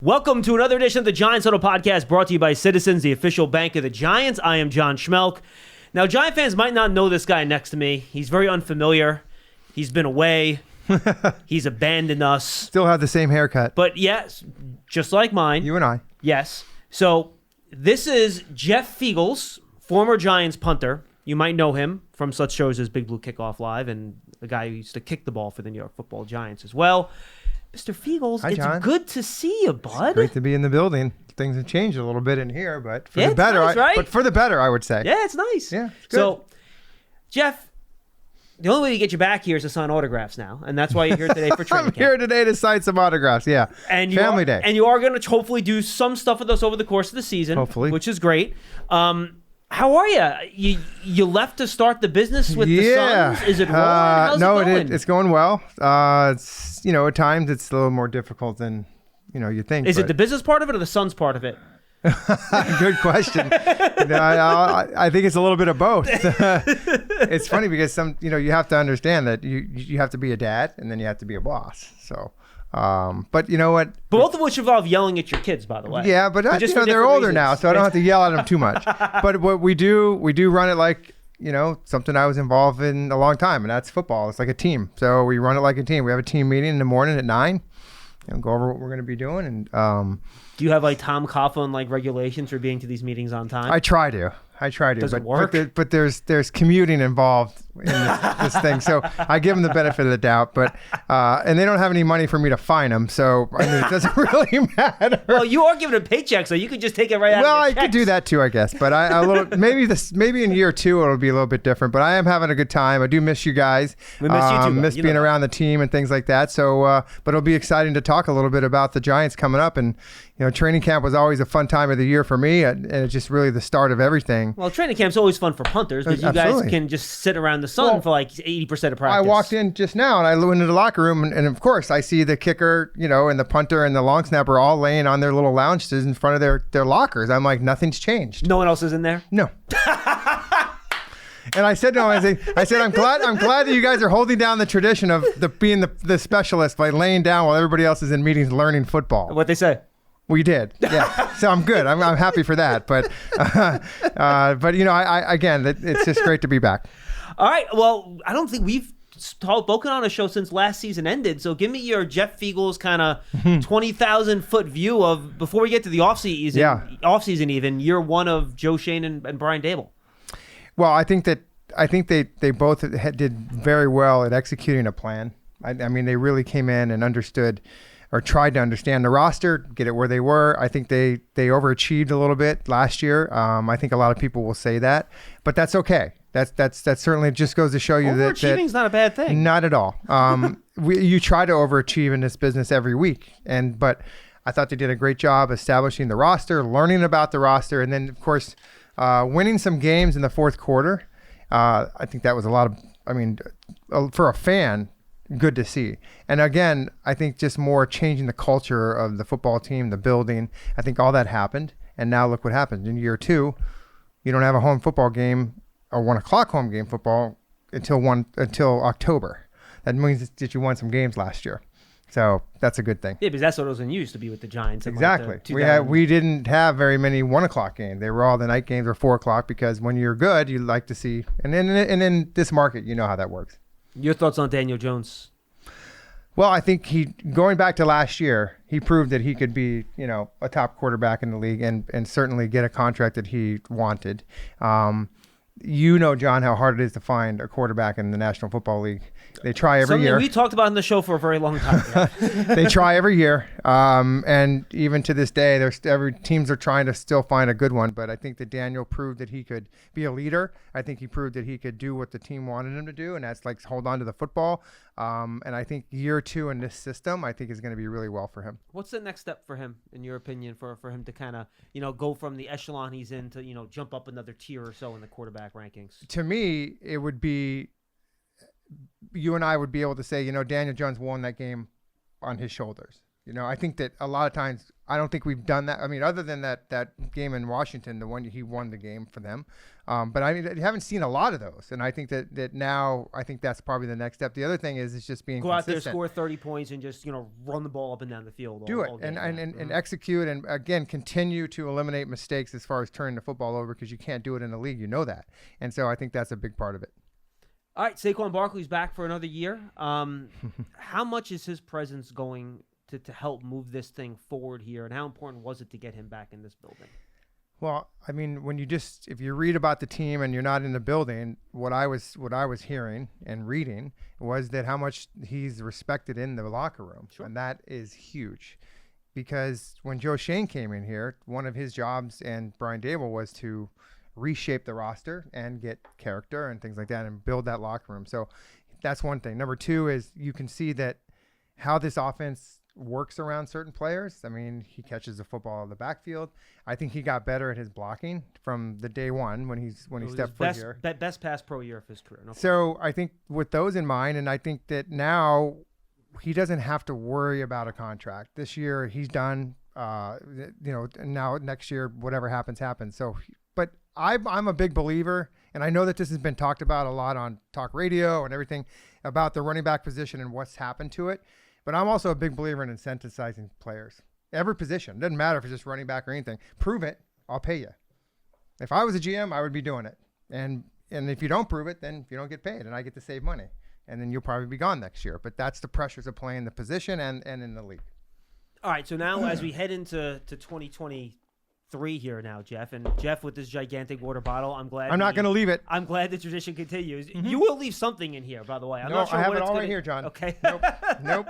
Welcome to another edition of the Giants Huddle Podcast, brought to you by Citizens, the official bank of the Giants. I am John Schmeelk. Now, Giant fans might not know this guy next to me. He's very unfamiliar. He's been away. He's abandoned us. Still have the same haircut. But yes, just like mine. You and I. Yes. So this is Jeff Feagles, former Giants punter. You might know him from such shows as Big Blue Kickoff Live and the guy who used to kick the ball for the New York Football Giants as well. Mr. Feagles, Hi, John. it's good to see you, bud. It's great to be in the building. Things have changed a little bit in here, but for Yeah, the better. it's nice, right? But for the better, I would say. Yeah, it's nice. Yeah, it's good. So, Jeff, the only way to get you back here is to sign autographs now, and that's why you're here today for training I'm camp. here today to sign some autographs, yeah. And Family day. And you are going to hopefully do some stuff with us over the course of the season. Hopefully. Which is great. How are you? You left to start the business with the Suns? Is it rolling? How's no, it going? it's going well. It's at times it's a little more difficult than you think. Is it the business part of it or the Suns part of it? Good question. I think it's a little bit of both. It's funny because you have to understand that you have to be a dad and then you have to be a boss. So, but you know what? Both of which involve yelling at your kids, by the way. Yeah, but just for they're different older reasons. now, so I don't have to yell at them too much. But what we do run it like something I was involved in a long time, and that's football. It's like a team. So we run it like a team. We have a team meeting in the morning at 9. Go over what we're going to be doing, and do you have like Tom Coughlin regulations for being to these meetings on time? I try to. Does it work? But there's commuting involved in this thing, so I give them the benefit of the doubt. But and they don't have any money for me to fine them, so it doesn't really matter. Well, you are given a paycheck, so you could just take it right out. Well, of I could do that too, I guess. But maybe in year 2 it'll be a little bit different. But I am having a good time. I do miss you guys. We miss you too. Miss being around the team and things like that. So, but it'll be exciting to talk a little bit about the Giants coming up. And training camp was always a fun time of the year for me, and it's just really the start of everything. Well, training camp's always fun for punters because you guys can just sit around the sun for like 80% of practice. I walked in just now and I went into the locker room and of course I see the kicker, and the punter and the long snapper all laying on their little lounges in front of their lockers. I'm like, nothing's changed. No one else is in there? No. And I said to him, I said, I'm glad that you guys are holding down the tradition of being the specialist by laying down while everybody else is in meetings learning football. What'd they say? We did, yeah. So I'm good. I'm happy for that. But it's just great to be back. All right. Well, I don't think we've spoken on a show since last season ended. So give me your Jeff Feagles kind of 20,000-foot view of before we get to the offseason. Yeah. Offseason even year 1 of Joe Shane and Brian Dable. Well, I think they both did very well at executing a plan. I mean, they really came in and understood or tried to understand the roster, get it where they were. I think they overachieved a little bit last year. I think a lot of people will say that, but that's okay. That certainly just goes to show you that overachieving's not a bad thing. Not at all. You try to overachieve in this business every week, but I thought they did a great job establishing the roster, learning about the roster, and then of course winning some games in the fourth quarter. I think that was for a fan, good to see. And again, I think just more changing the culture of the football team, the building. I think all that happened. And now look what happened. In year 2, you don't have a home football game or 1:00 home game football until October. That means that you won some games last year. So that's a good thing. Yeah, because that's what it was used to be with the Giants. Exactly. We didn't have very many 1:00 games. They were all the night games or 4:00 because when you're good, you like to see. And in this market, you know how that works. Your thoughts on Daniel Jones? Well, I think going back to last year, he proved that he could be, a top quarterback in the league and certainly get a contract that he wanted. John, how hard it is to find a quarterback in the National Football League. They try every year. We talked about on the show for a very long time. They try every year. And even to this day, teams are trying to still find a good one. But I think that Daniel proved that he could be a leader. I think he proved that he could do what the team wanted him to do, and that's like hold on to the football. And I think year 2 in this system, I think is going to be really well for him. What's the next step for him, in your opinion, for him to kind of, go from the echelon he's in to, jump up another tier or so in the quarterback rankings? To me, it would be, you and I would be able to say, Daniel Jones won that game on his shoulders. I think that a lot of times, I don't think we've done that. I mean, other than that game in Washington, the one he won the game for them. But I mean, you haven't seen a lot of those. And I think that now, I think that's probably the next step. The other thing is just being Go out there, consistent. score 30 points, and just, run the ball up and down the field. Do it all and game. execute, and again, continue to eliminate mistakes as far as turning the football over, because you can't do it in the league. You know that. And so I think that's a big part of it. All right, Saquon Barkley's back for another year. How much is his presence going to help move this thing forward here, and how important was it to get him back in this building? Well, I mean, if you read about the team and you're not in the building, what I was hearing and reading was that how much he's respected in the locker room. Sure. And that is huge, because when Joe Shane came in here, one of his jobs, and Brian Dable, was to reshape the roster and get character and things like that and build that locker room. So that's one thing. Number two is you can see that how this offense works around certain players. I mean, he catches the football in the backfield. I think he got better at his blocking from the day one when he stepped foot here. Best pass pro year of his career. No so I think with those in mind, and I think that now he doesn't have to worry about a contract. This year he's done. Now next year, whatever happens. So, but I'm a big believer, and I know that this has been talked about a lot on talk radio and everything about the running back position and what's happened to it. But I'm also a big believer in incentivizing players. Every position. Doesn't matter if it's just running back or anything. Prove it, I'll pay you. If I was a GM, I would be doing it. And if you don't prove it, then you don't get paid, and I get to save money. And then you'll probably be gone next year. But that's the pressures of playing the position and in the league. All right, so now as we head into 2023 here now, Jeff, and Jeff with this gigantic water bottle, I'm not going to leave it. I'm glad the tradition continues. Mm-hmm. You will leave something in here, by the way. I'm not sure I have what it it's all gonna... right here, John. Okay. Nope.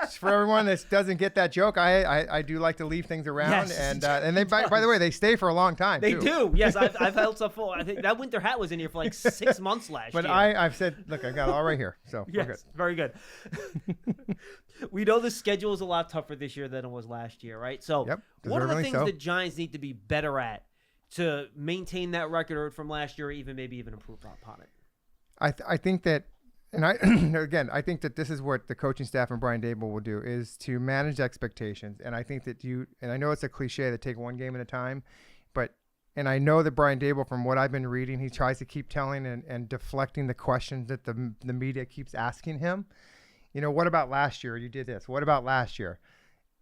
Just for everyone that doesn't get that joke, I do like to leave things around, yes, and they by the way, they stay for a long time. They too. do. Yes, I've held some full. I think that winter hat was in here for like 6 months last year. But I've said, look, I got it all right here, so yes, we're good. Very good. We know the schedule is a lot tougher this year than it was last year, right? So, what are the things that Giants need to be better at to maintain that record from last year, or even improve upon it? I think that, and I think that this is what the coaching staff and Brian Dable will do, is to manage expectations. And I think that and I know it's a cliche to take one game at a time, and I know that Brian Dable, from what I've been reading, he tries to keep telling and deflecting the questions that the media keeps asking him. What about last year? You did this. What about last year?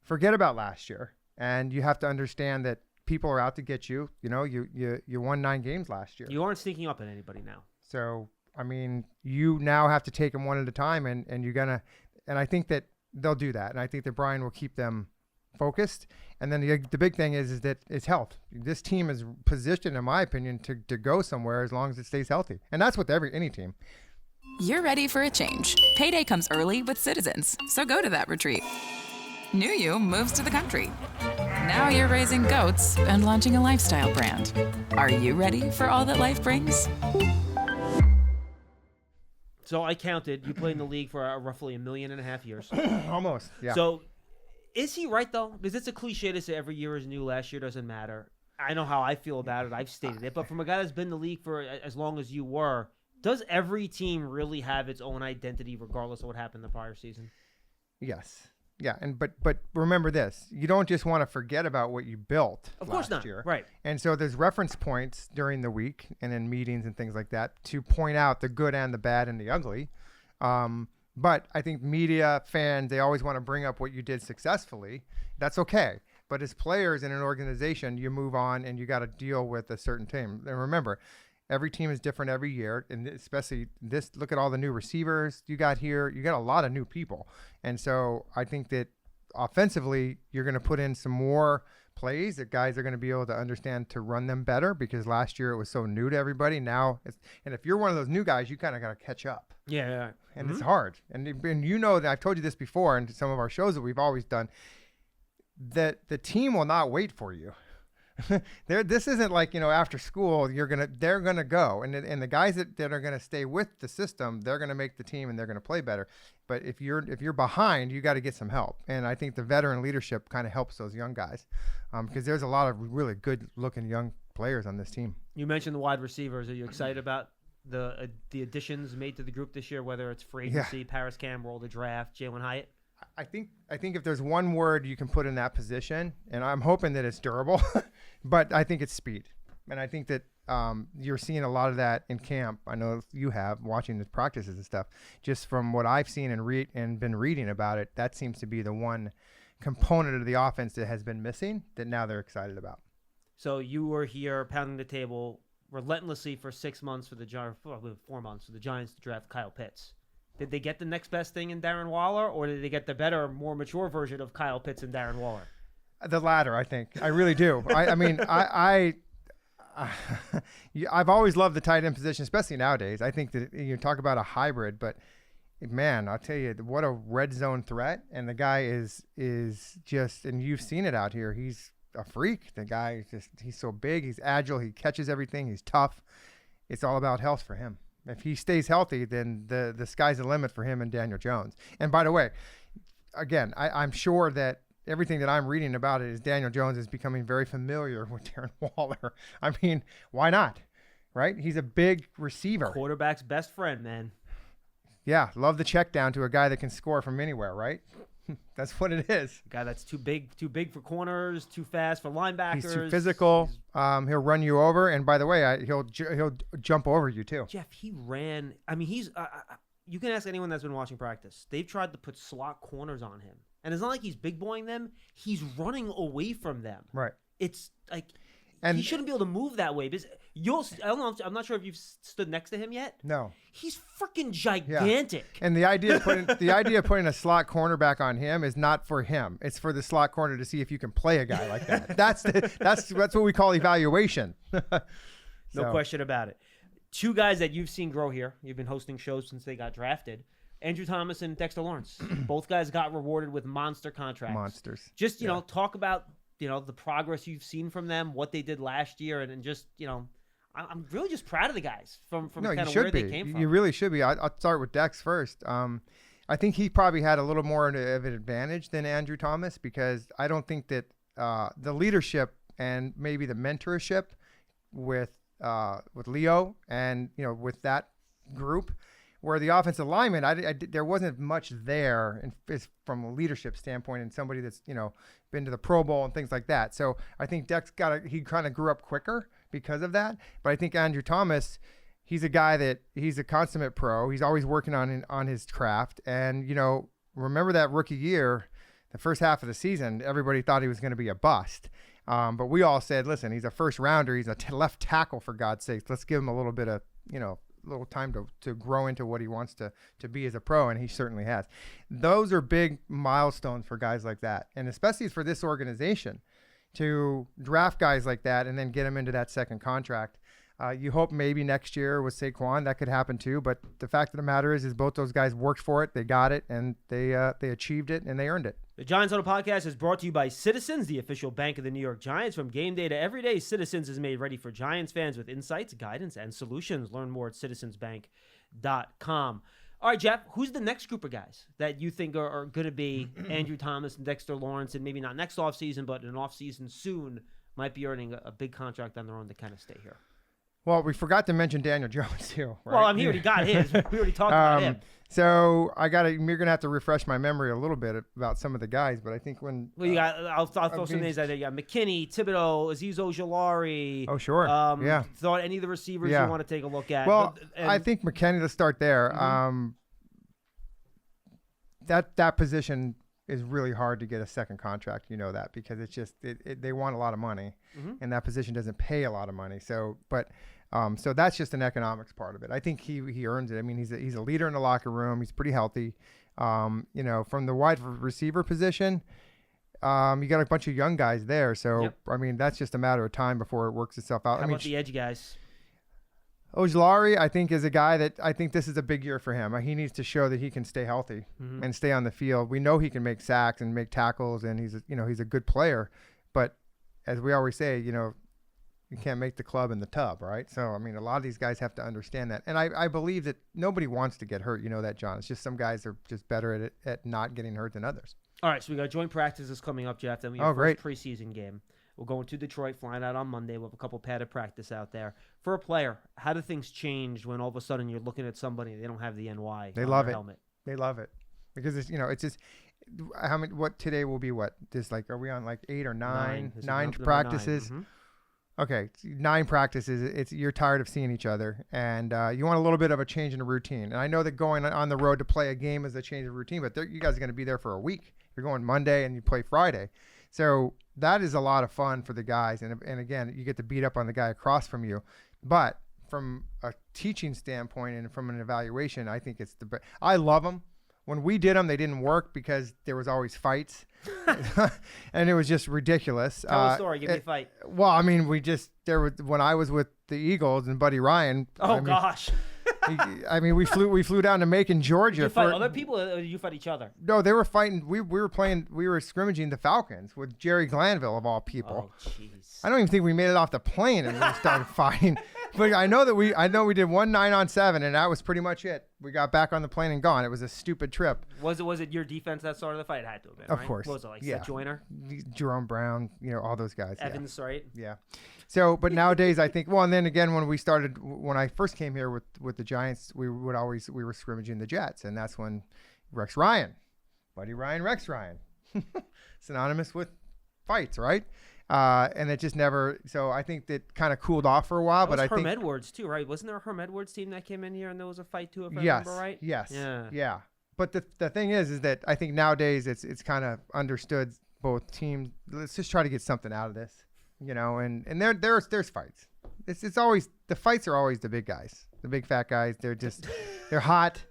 Forget about last year. And you have to understand that people are out to get you. You won 9 games last year. You aren't sneaking up on anybody now. So, I mean, you now have to take them one at a time, and I think that they'll do that. And I think that Brian will keep them focused. And then the big thing is that it's health. This team is positioned, in my opinion, to go somewhere as long as it stays healthy. And that's with any team. You're ready for a change. Payday comes early with Citizens, so go to that retreat. New you moves to the country. Now you're raising goats and launching a lifestyle brand. Are you ready for all that life brings? So I counted. You played in the league for roughly 1.5 million years. Almost, yeah. So is he right, though? Because it's a cliche to say every year is new, last year doesn't matter. I know how I feel about it. I've stated it. But from a guy that's been in the league for as long as you were, does every team really have its own identity regardless of what happened the prior season? Yes. Yeah, but remember this: you don't just want to forget about what you built last year, right? And so there's reference points during the week and in meetings and things like that to point out the good and the bad and the ugly. But I think media, fans, they always want to bring up what you did successfully. That's okay. But as players in an organization, you move on and you got to deal with a certain team. And remember, every team is different every year, and especially this. Look at all the new receivers you got here. You got a lot of new people, and so I think that offensively, you're going to put in some more plays that guys are going to be able to understand to run them better, because last year it was so new to everybody. Now, and if you're one of those new guys, you kind of got to catch up. Yeah. And it's hard. And you know that I've told you this before in some of our shows that we've always done, that the team will not wait for you. This isn't like, after school, they're gonna go, and the guys that are gonna stay with the system, they're gonna make the team and they're gonna play better. But if you're behind, you got to get some help, and I think the veteran leadership kind of helps those young guys, because there's a lot of really good looking young players on this team. You mentioned the wide receivers. Are you excited about the additions made to the group this year, whether it's free agency, Paris Campbell, the draft, Jalen Hyatt? I think if there's one word you can put in that position, and I'm hoping that it's durable, but I think it's speed. And I think that you're seeing a lot of that in camp. I know you have, watching the practices and stuff. Just from what I've seen and been reading about it, that seems to be the one component of the offense that has been missing that now they're excited about. So you were here pounding the table relentlessly for 6 months for the Giants, 4 months for the Giants to draft Kyle Pitts. Did they get the next best thing in Darren Waller, or did they get the better, more mature version of Kyle Pitts and Darren Waller? The latter, I think. I really do. I've always loved the tight end position, especially nowadays. I think that you talk about a hybrid, but man, I'll tell you what a red zone threat. And the guy is just, and you've seen it out here. He's a freak. The guy is he's so big. He's agile. He catches everything. He's tough. It's all about health for him. If he stays healthy, then the sky's the limit for him and Daniel Jones. And by the way, again, I'm sure that everything that I'm reading about it is Daniel Jones is becoming very familiar with Darren Waller. I mean, why not? Right? He's a big receiver. Quarterback's best friend, man. Yeah, love the check down to a guy that can score from anywhere, right? That's what it is. A guy that's too big for corners, too fast for linebackers. He's too physical. He'll run you over, and by the way, he'll jump over you too. Jeff, he ran. I mean, he's. You can ask anyone that's been watching practice. They've tried to put slot corners on him, and it's not like he's big boying them. He's running away from them. Right. It's like. And he shouldn't be able to move that way. Because I don't know. I'm not sure if you've stood next to him yet. No. He's freaking gigantic. Yeah. And the idea of putting a slot cornerback on him is not for him. It's for the slot corner to see if you can play a guy like that. That's what we call evaluation. No question about it. Two guys that you've seen grow here. You've been hosting shows since they got drafted. Andrew Thomas and Dexter Lawrence. Both guys got rewarded with monster contracts. Monsters. Just talk about. The progress you've seen from them, what they did last year, and just, I'm really just proud of the guys from kind of where they came from. You really should be. I'll start with Dex first. I think he probably had a little more of an advantage than Andrew Thomas because I don't think that the leadership and maybe the mentorship with Leo and, with that group, where the offensive lineman, there wasn't much there from a leadership standpoint and somebody that's, been to the Pro Bowl and things like that. So I think Dex he kind of grew up quicker because of that. But I think Andrew Thomas, he's a guy that he's a consummate pro. He's always working on his craft. And, remember that rookie year, the first half of the season, everybody thought he was going to be a bust. But we all said, listen, he's a first rounder. He's a left tackle, for God's sakes. Let's give him a little bit of, little time to grow into what he wants to be as a pro, and he certainly has. Those are big milestones for guys like that, and especially for this organization to draft guys like that and then get them into that second contract. You hope maybe next year with Saquon that could happen too, but the fact of the matter is both those guys worked for it, they got it, and they achieved it, and they earned it. The Giants Huddle Podcast is brought to you by Citizens, the official bank of the New York Giants. From game day to every day, Citizens is made ready for Giants fans with insights, guidance, and solutions. Learn more at citizensbank.com. All right, Jeff, who's the next group of guys that you think are going to be Andrew Thomas and Dexter Lawrence, and maybe not next offseason, but in an offseason soon, might be earning a big contract on their own to kind of stay here? Well, we forgot to mention Daniel Jones too. Right? Well, he already got his. We already talked about him. So you're gonna have to refresh my memory a little bit about some of the guys, but I think you got, I'll throw some names out there. You got McKinney, Thibodeau, Azeez Ojulari. Oh, sure. Thought any of the receivers you want to take a look at. Well, I think McKinney, let's start there. Mm-hmm. That position is really hard to get a second contract. You know that because it's just they want a lot of money, and that position doesn't pay a lot of money. So that's just an economics part of it. I think he earns it. I mean, he's a leader in the locker room. He's pretty healthy. From the wide receiver position, you got a bunch of young guys there. So yep. I mean, that's just a matter of time before it works itself out. How about the edge guys? Ojulari, I think, is a guy that I think this is a big year for him. He needs to show that he can stay healthy and stay on the field. We know he can make sacks and make tackles, and he's a good player. But as we always say, you can't make the club in the tub, right? So, I mean, a lot of these guys have to understand that. And I believe that nobody wants to get hurt. You know that, John. It's just some guys are just better at not getting hurt than others. All right, so we got joint practices coming up, Jeff. Then we have first preseason game. We're going to Detroit, flying out on Monday. We'll have a couple padded practice out there. For a player, how do things change when all of a sudden you're looking at somebody, they don't have the NY they on love their it. helmet? They love it. Because, it's just how many? What today will be? What this like? Are we on like 8 or 9? This is Nine number practices. 9. Okay, 9 practices. It's you're tired of seeing each other, and you want a little bit of a change in the routine. And I know that going on the road to play a game is a change of routine, but you guys are going to be there for a week. You're going Monday and you play Friday, so that is a lot of fun for the guys. And again, you get to beat up on the guy across from you, but from a teaching standpoint and from an evaluation, I think it's the best. I love them. When we did them, they didn't work because there was always fights, and it was just ridiculous. Tell a story. Give me a fight. Well, I mean, when I was with the Eagles and Buddy Ryan. Gosh. We flew down to Macon, Georgia. Did you fight other people, or did you fight each other? No, they were fighting. We were scrimmaging the Falcons with Jerry Glanville of all people. Oh, jeez. I don't even think we made it off the plane and we started fighting. But I know we did 1 9-on-7, and that was pretty much it. We got back on the plane and gone. It was a stupid trip. Was it your defense that started the fight? It had to have been, Of right? course. What was it, like Seth Joyner? Jerome Brown, all those guys. Evans, right? Yeah. So, but nowadays I think, and then again, when I first came here with the Giants, we were scrimmaging the Jets, and that's when Rex Ryan, Buddy Ryan, Rex Ryan, synonymous with fights, right? And it just never. So I think that kind of cooled off for a while. That was but I Herm think Edwards too, right? Wasn't there a Herm Edwards team that came in here and there was a fight too? If I remember right. Yes. Yeah. But the thing is that I think nowadays it's kind of understood both teams. Let's just try to get something out of this, And there's fights. It's always the fights are always the big guys, the big fat guys. They're hot.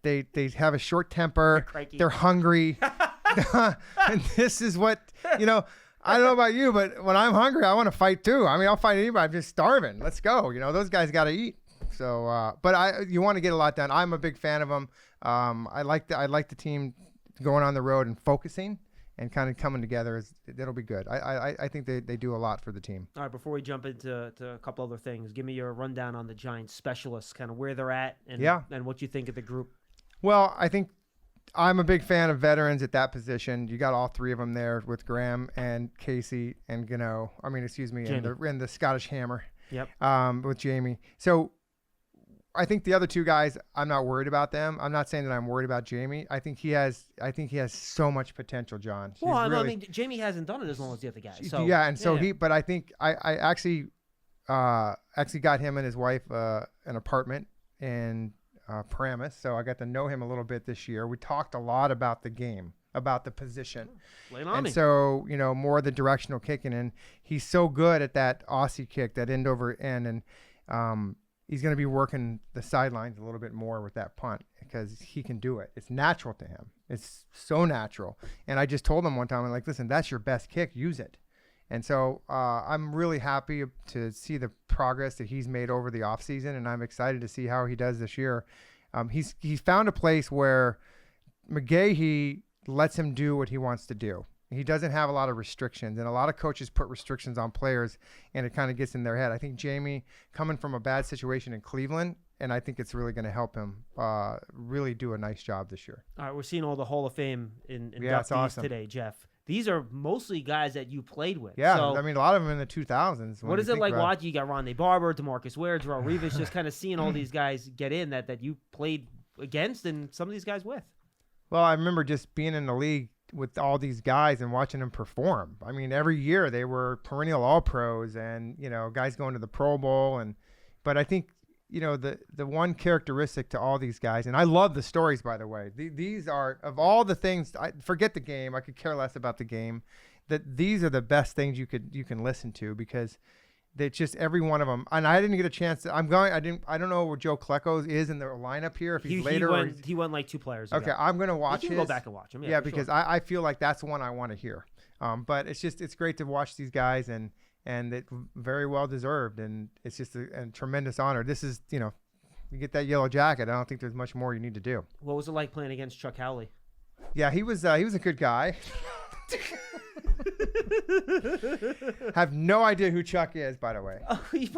They have a short temper. They're hungry. And this is what I don't know about you, but when I'm hungry, I want to fight too. I mean, I'll fight anybody. I'm just starving. Let's go. Those guys got to eat. So, but you want to get a lot done. I'm a big fan of them. I like the team going on the road and focusing and kind of coming together. It'll be good. I think they do a lot for the team. All right, before we jump into a couple other things, give me your rundown on the Giants specialists, kind of where they're at and what you think of the group. Well, I think I'm a big fan of veterans at that position. You got all 3 of them there with Graham and Casey and Gano. And the Scottish Hammer. Yep. With Jamie. So I think the other 2 guys, I'm not worried about them. I'm not saying that I'm worried about Jamie. I think he has so much potential, John. Well, Jamie hasn't done it as long as the other guys. So, yeah, and so but I think I actually got him and his wife an apartment in Paramus, so I got to know him a little bit this year. We talked a lot about the game, about the position. Lay it on me. So, more of the directional kicking, and he's so good at that Aussie kick, that end over end, and he's going to be working the sidelines a little bit more with that punt because he can do it. It's natural to him. It's so natural. And I just told him one time, I'm like, listen, that's your best kick. Use it. And so I'm really happy to see the progress that he's made over the offseason, and I'm excited to see how he does this year. He's found a place where McGahee lets him do what he wants to do. He doesn't have a lot of restrictions, and a lot of coaches put restrictions on players, and it kind of gets in their head. I think Jamie, coming from a bad situation in Cleveland, and I think it's really going to help him really do a nice job this year. All right, we're seeing all the Hall of Fame in inductees awesome. today, Jeff. These are mostly guys that you played with. Yeah, so, a lot of them in the 2000s. What is it like watching? You got Rondé Barber, DeMarcus Ware, Darrelle Revis, just kind of seeing all these guys get in that you played against and some of these guys with. Well, I remember just being in the league with all these guys and watching them perform. I mean, every year they were perennial All-Pros and, guys going to the Pro Bowl. But I think, the one characteristic to all these guys, and I love the stories, by the way. These are, of all the things, forget the game. I could care less about the game. That these are the best things you can listen to because it's just every one of them. And I didn't get a chance to. I don't know where Joe Klecko is in the lineup here. If he's later, he went like 2 players. Okay, I'm gonna watch. You can go back and watch him. Yeah, because sure. I feel like that's the one I want to hear. But it's great to watch these guys and it very well deserved, and it's just a tremendous honor. This is you get that yellow jacket. I don't think there's much more you need to do. What was it like playing against Chuck Howley? Yeah, he was a good guy. Have no idea who Chuck is, by the way. Oh, he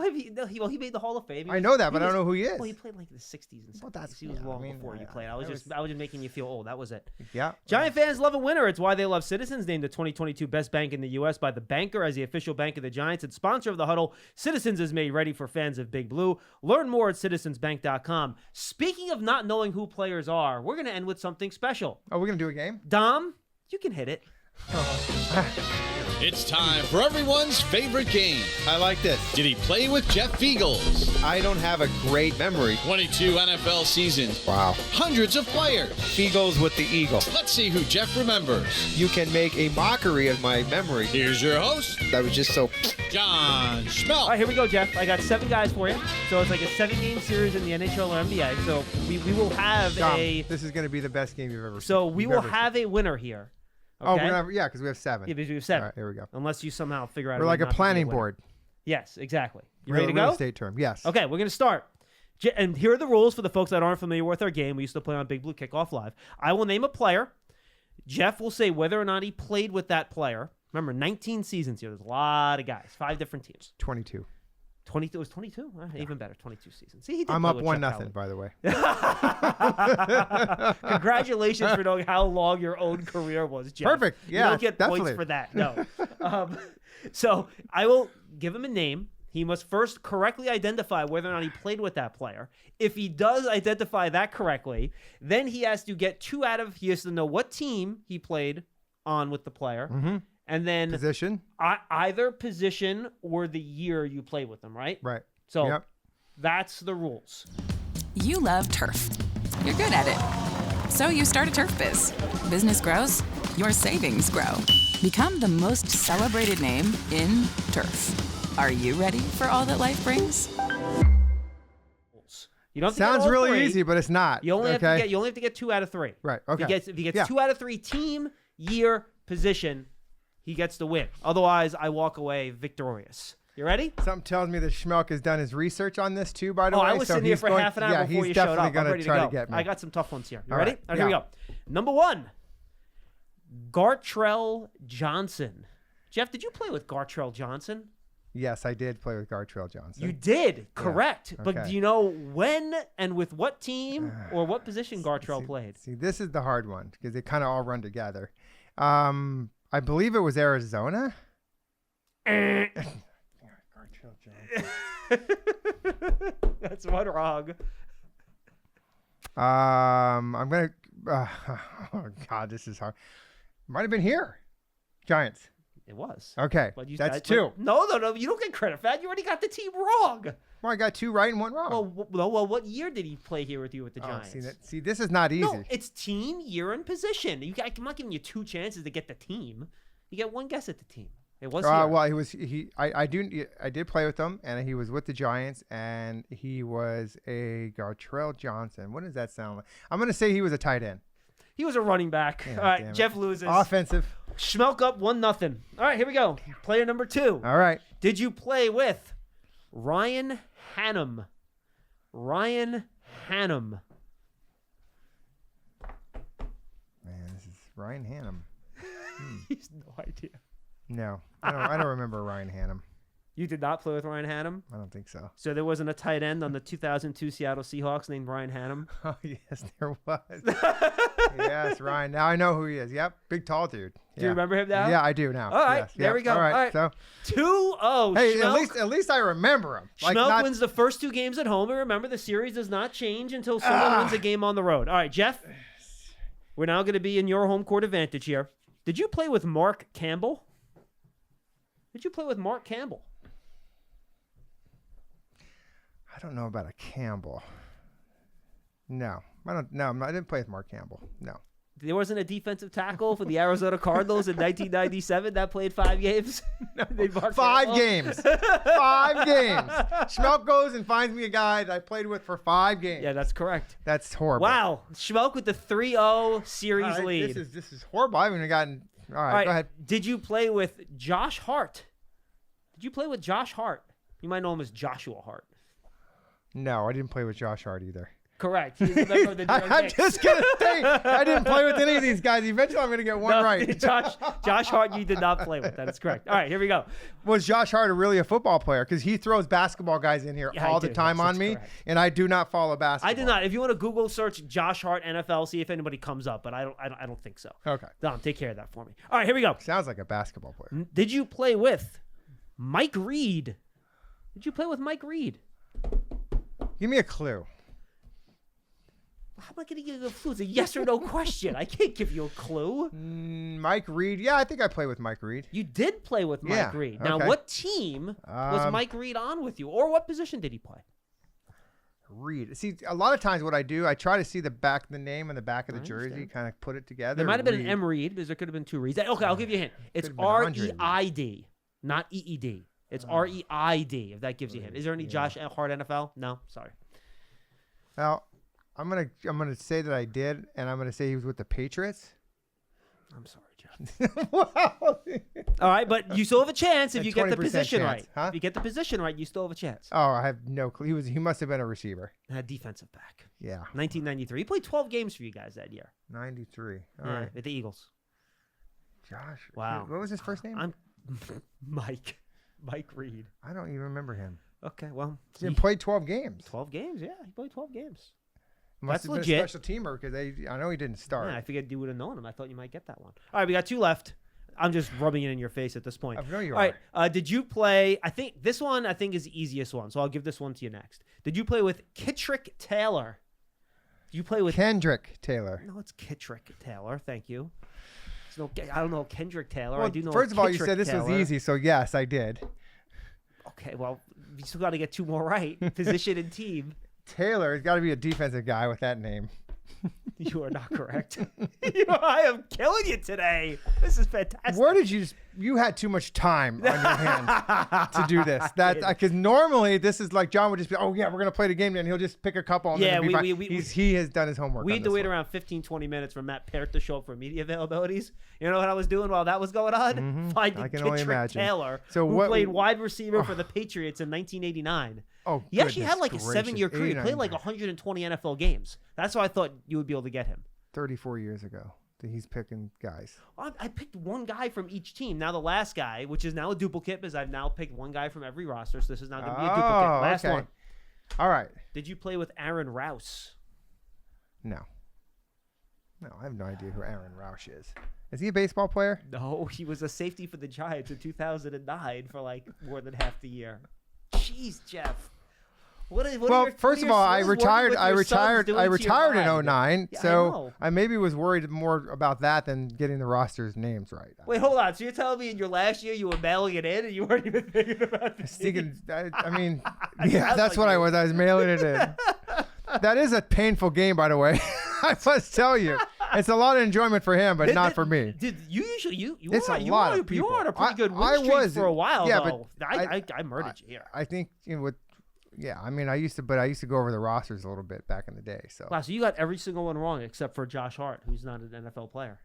made the Hall of Fame. I know that, but I don't know who he is. Well, he played like in the 60s and 70s. He was before you played. I was just making you feel old. That was it. Yeah. Giant fans love a winner. It's why they love Citizens, named the 2022 best bank in the U.S. by The Banker as the official bank of the Giants and sponsor of the Huddle. Citizens is made ready for fans of Big Blue. Learn more at citizensbank.com. Speaking of not knowing who players are, we're going to end with something special. Oh, we're going to do a game? Dom, You can hit it. It's time for everyone's favorite game. I like this. Did he play with Jeff Feagles? I don't have a great memory. 22 NFL seasons. Wow. Hundreds of players. Feagles with the eagle. Let's see who Jeff remembers. You can make a mockery of my memory. Here's your host, That was just so... John Schmeelk. All right, here we go, Jeff. I got 7 guys for you. So it's like a 7-game series in the NHL or NBA. So we will have Dom, a... this is going to be the best game you've ever seen. So we will have a winner here. Oh, Okay? because we have 7. Yeah, because we have 7. All right, here we go. Unless you somehow figure out We're way like a not to be planning winner. board. Yes, exactly. You Real ready to go? estate term, yes. Okay, we're going to start. And here are the rules for the folks that aren't familiar with our game. We used to play on Big Blue Kickoff Live. I will name a player. Jeff will say whether or not he played with that player. Remember, 19 seasons here. There's a lot of guys. 5 different teams. 22. 22. It was 22? Even better. 22 seasons. See, he did I'm play up with 1-0, Chuck Howley. by the way. Congratulations for knowing how long your own career was, Jeff. Perfect. Yeah, You don't get definitely. points for that. No. So I will give him a name. He must first correctly identify whether or not he played with that player. If he does identify that correctly, then he has to get 2 out of... He has to know what team he played on with the player. Mm-hmm. And then... Position? Either position or the year you played with them, right? Right. So Yep. that's the rules. You love turf. You're good at it. So you start a turf biz. Business grows, your savings grow. Become the most celebrated name in turf. Are you ready for all that life brings? You don't have to get Sounds all really 3. easy, but it's not. You only have okay? to get 2 out of 3. Right, okay. If he gets Yeah. 2 out of 3 team, year, position, he gets the win. Otherwise, I walk away victorious. You ready? Something tells me that Schmeelk has done his research on this too, by the Oh, way. I was so sitting here he's for going- half an hour yeah, before he's you showed definitely up. I'm gonna ready to try go. to get me. I got some tough ones here. You All ready? right, All right, here we yeah. go. Number 1, Gartrell Johnson. Jeff, did you play with Gartrell Johnson? Yes, I did play with Gartrell Johnson. You did, correct. But okay. do you know when and with what team or what position Gartrell played? See, this is the hard one because they kind of all run together. I believe it was Arizona. Gartrell Johnson. That's one wrong. I'm gonna. Oh God, this is hard. Might have been here. Giants. It was. Okay, But you, that's but- 2. No. You don't get credit for that. You already got the team wrong. Well, I got 2 right and 1 wrong. Well, what year did he play here with you with the Giants? See, this is not easy. No, it's team, year, and position. I'm not giving you 2 chances to get the team. You get 1 guess at the team. It was here. Well, I did play with him, and he was with the Giants, and he was a Gartrell Johnson. What does that sound like? I'm gonna say he was a tight end. He was a running back. Yeah, All right, damn it. Jeff loses. Offensive. Schmeelk up 1-0. All right, here we go. Player number 2. All right. Did you play with Ryan Hannum? Ryan Hannum. Man, this is Ryan Hannum. He's no idea. No, I don't remember Ryan Hannum. You did not play with Ryan Hannum? I don't think so. So there wasn't a tight end on the 2002 Seattle Seahawks named Ryan Hannum? Oh yes, there was. Yes, Ryan. Now I know who he is. Yep, big tall dude. Do you remember him now? Yeah, I do now. All right, Yes, there yep. we go. All right, All right. so 2-0. hey, Schmeelk. at least I remember him. Schmeelk wins the first 2 games at home. And remember, the series does not change until someone wins a game on the road. All right, Jeff, we're now going to be in your home court advantage here. Did you play with Mark Campbell? Did you play with Mark Campbell? I don't know about a Campbell. No, I don't. No, I didn't play with Mark Campbell. No. There wasn't a defensive tackle for the Arizona Cardinals in 1997 that played 5 games? Named Mark 5 Campbell? games. 5 games. Schmeelk goes and finds me a guy that I played with for 5 games. Yeah, that's correct. That's horrible. Wow. Schmeelk with the 3-0 series All right, lead. This is horrible. I haven't even gotten. All right, go ahead. Did you play with Josh Hart? Did you play with Josh Hart? You might know him as Joshua Hart. No, I didn't play with Josh Hart either. Correct. He's a member of the New York I'm Knicks. just gonna say I didn't play with any of these guys. Eventually, I'm gonna get one No, right. Josh Hart, you did not play with. That is correct. All right, here we go. Was Josh Hart really a football player? Because he throws basketball guys in here Yeah, I all the do. time Yes, on that's me, correct. and I do not follow basketball. I did not. If you want to Google search Josh Hart NFL, see if anybody comes up, but I don't think so. Okay. Dom, take care of that for me. All right, here we go. Sounds like a basketball player. Did you play with Mike Reed? Did you play with Mike Reed? Give me a clue. How am I going to give you a clue? It's a yes or no question. I can't give you a clue. Mike Reed. Yeah, I think I played with Mike Reed. You did play with Mike Yeah, Reed. Now, okay. what team was Mike Reed on with you, or what position did he play? Reed. See, a lot of times what I do, I try to see the name and the back of the jersey, understand. kind of put it together. There might have been Reed. an M. Reed, because there could have been two Reeds. Okay, I'll give you a hint. It's Could've been Andre Reed. R-E-I-D, not E-E-D. It's R-E-I-D, if that gives you a hint. Is there any Josh Hart NFL? No? Sorry. Well, I'm gonna say that I did, and I'm gonna say he was with the Patriots. I'm sorry, John. All right, but you still have a chance if A you get the 20% position chance, right. huh? If you get the position right, you still have a chance. Oh, I have no clue. He must have been a receiver. Defensive back. Yeah. 1993. He played 12 games for you guys that year. 93. All Yeah, right. with the Eagles. Josh. Wow. What was his first name? I'm Mike Reed. I don't even remember him. Okay, well, He played 12 games. 12 games. Yeah, he played 12 games. Must That's have been legit. a special teamer because I know he didn't start. Yeah, I figured you would have known him. I thought you might get that one. All right, we got two left. I'm just rubbing it in your face at this point. I know you All right, did you play? I think this one is the easiest one, so I'll give this one to you next. Did you play with Kittrick Taylor? Did you play with Kendrick Taylor. No, it's Kittrick Taylor. Thank you. No, I don't know Kendrick Taylor. Well, I do know. first of all, you Kittrick said this was Taylor. easy, so yes, I did. Okay, well, you still got to get two more right. Position and team. Taylor has got to be a defensive guy with that name. You are not correct. I am killing you today. This is fantastic. Where did you had too much time on your hands to do this. Because normally this is like John would just be, oh yeah, we're going to play the game, and he'll just pick a couple. And Yeah, then it'll be fine. He has done his homework. We on had to this wait one. around 15, 20 minutes for Matt Parrott to show up for media availabilities. You know what I was doing while that was going on? Finding I can only Kittrick imagine. Taylor, So who what- played wide receiver for the Patriots in 1989. Oh, he actually had like a goodness 7-year career. He gracious. played like 120 NFL games. That's why I thought you would be able to get him. 34 years ago that he's picking guys. I picked one guy from each team. Now the last guy, which is now a duplicate, because I've now picked one guy from every roster, so this is not going to be a duplicate. Last okay. one. All right. Did you play with Aaron Rouse? No, I have no idea who Aaron Roush is. Is he a baseball player? No, he was a safety for the Giants in 2009 for like more than half the year. Jeez, Jeff. Well, first of all, I retired in 09, Yeah, so I maybe was worried more about that than getting the roster's names right. Wait, hold on. So you're telling me in your last year you were mailing it in and you weren't even thinking about this? I mean, yeah, that's like what you. I was. I was mailing it in. That is a painful game, by the way. I must tell you, it's a lot of enjoyment for him, but not for me. Did you usually you It's were, a you lot were, of people. You were on a pretty good win I streak was for a while, yeah, though. but I murdered you here. I think yeah. I mean, I used to go over the rosters a little bit back in the day. So Wow, so you got every single one wrong except for Josh Hart, who's not an NFL player.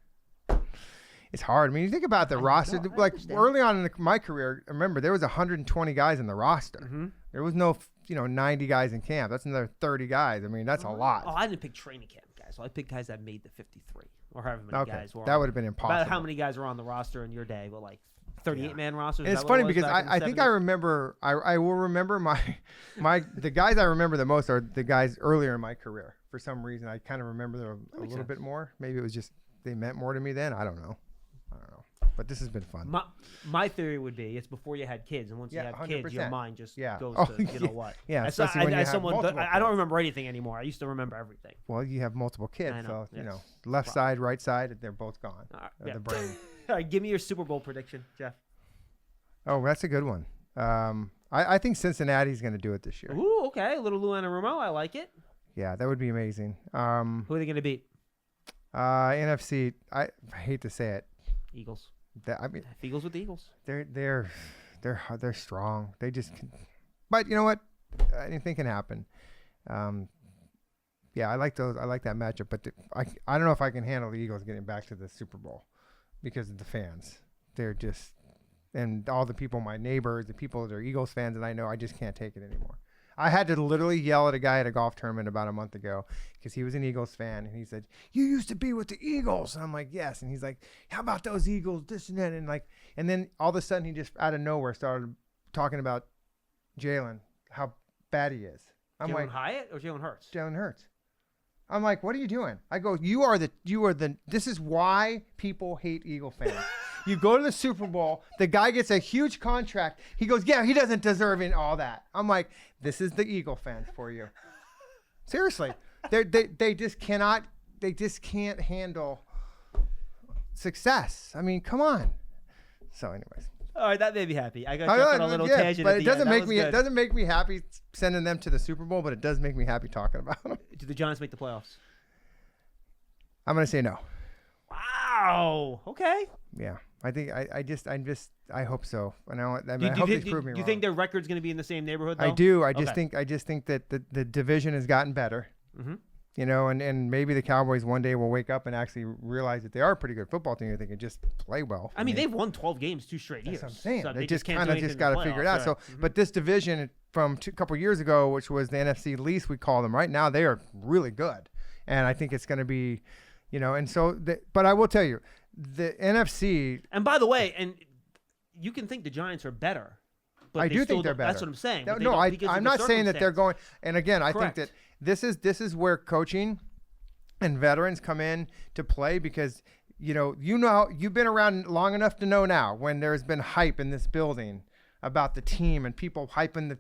it's hard. I mean, you think about the roster. know, I Like understand. early on in my career, remember there was 120 guys in the roster. Mm-hmm. There was no 90 guys in camp. That's another 30 guys. I mean, that's a lot. Oh, I didn't pick training camp guys. So I picked guys that made the 53 or however many guys were. That on- would have been impossible. About how many guys were on the roster in your day? But like 38-man rosters. And Is it's that what funny it was because back in the I think 70s? I remember. I will remember the guys I remember the most are the guys earlier in my career. For some reason, I kind of remember them a little bit more. Maybe it was just they meant more to me then. I don't know. But this has been fun. My theory would be it's before you had kids, and once you Yeah, have kids, your 100%. mind just Yeah. goes Oh, to you know what. Yeah, As so- especially when you as have someone, multiple I don't kids. remember anything anymore. I used to remember everything. Well, you have multiple kids, I know, so yes. left side, right side, they're both gone. Yeah. The brain. All right, give me your Super Bowl prediction, Jeff. Oh, that's a good one. I think Cincinnati's going to do it this year. Ooh, okay, a little Lou Anarumo. I like it. Yeah, that would be amazing. Who are they going to beat? NFC. I hate to say it. Eagles. I mean, Feagles with the Eagles. they're strong. They just. But you know what? Anything can happen. Yeah, I like those. I like that matchup. But I don't know if I can handle the Eagles getting back to the Super Bowl because of the fans. They're just, and all the people, my neighbors, the people that are Eagles fans, and I know I just can't take it anymore. I had to literally yell at a guy at a golf tournament about a month ago because he was an Eagles fan, and he said, "You used to be with the Eagles." And I'm like, "Yes." And he's like, "How about those Eagles? This and that." And then all of a sudden he just out of nowhere started talking about Jalen, how bad he is. I'm Jalen like, Hyatt or Jalen Hurts? Jalen Hurts. I'm like, what are you doing? I go, this is why people hate Eagle fans. You go to the Super Bowl, the guy gets a huge contract. He goes, yeah, he doesn't deserve all that. I'm like, this is the Eagle fans for you. Seriously. They just cannot. They just can't handle success. I mean, come on. So, anyways. All right, that made me happy. I got you on a little tangent. But at it the doesn't end. make That me. was It good. doesn't make me happy sending them to the Super Bowl, but it does make me happy talking about them. Do the Giants make the playoffs? I'm gonna say no. Wow. Okay. Yeah, I think I hope so. And I Do hope you they prove me do you wrong. think their record's going to be in the same neighborhood? Though? I do. I Okay. just think that the division has gotten better. Mm-hmm. You know, and maybe the Cowboys one day will wake up and actually realize that they are a pretty good football team. They can just play well. I mean, they've won 12 games 2 straight years. That's what I'm saying. So they just can't kind do of anything just in got the to figure it out. playoffs, So, right. but this division from a couple years ago, which was the NFC least, we call them right now, they are really good, and I think it's going to be, you know, and so. But I will tell you, the NFC. And by the way, and you can think the Giants are better. But I they do still think they're don't- better. That's what I'm saying. No, but they no, don't because of I'm the not saying that they're circumstance. going. And again, I Correct. think that this is where coaching and veterans come in to play because you've been around long enough to know now when there's been hype in this building about the team and people hyping.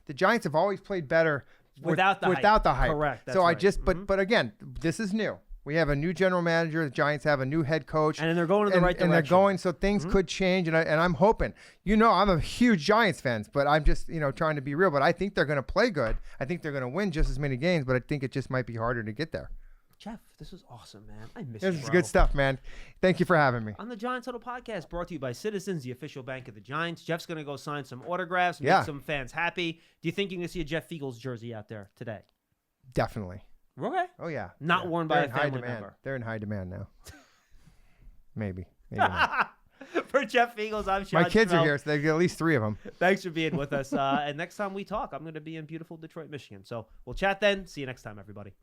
The Giants have always played better Without the hype. Correct, that's So right. but again, this is new. We have a new general manager. The Giants have a new head coach, And they're going in the right And they're direction. going, so things could change. And I'm hoping. I'm a huge Giants fan, but I'm just trying to be real. But I think they're going to play good. I think they're going to win just as many games. But I think it just might be harder to get there. Jeff, this was awesome, man. I miss you, This is bro. good stuff, man. Thank you for having me. On the Giants Huddle podcast, brought to you by Citizens, the official bank of the Giants. Jeff's going to go sign some autographs, make Yeah. some fans happy. Do you think you're going to see a Jeff Feagles jersey out there today? Definitely. Okay. Oh yeah. Not Yeah. worn by They're a in high family demand. member. They're in high demand now. Maybe not. For Jeff Feagles, I'm Sean My kids are Schmeelk. here, so they get at least 3 of them. Thanks for being with us. And next time we talk, I'm going to be in beautiful Detroit, Michigan. So we'll chat then. See you next time, everybody.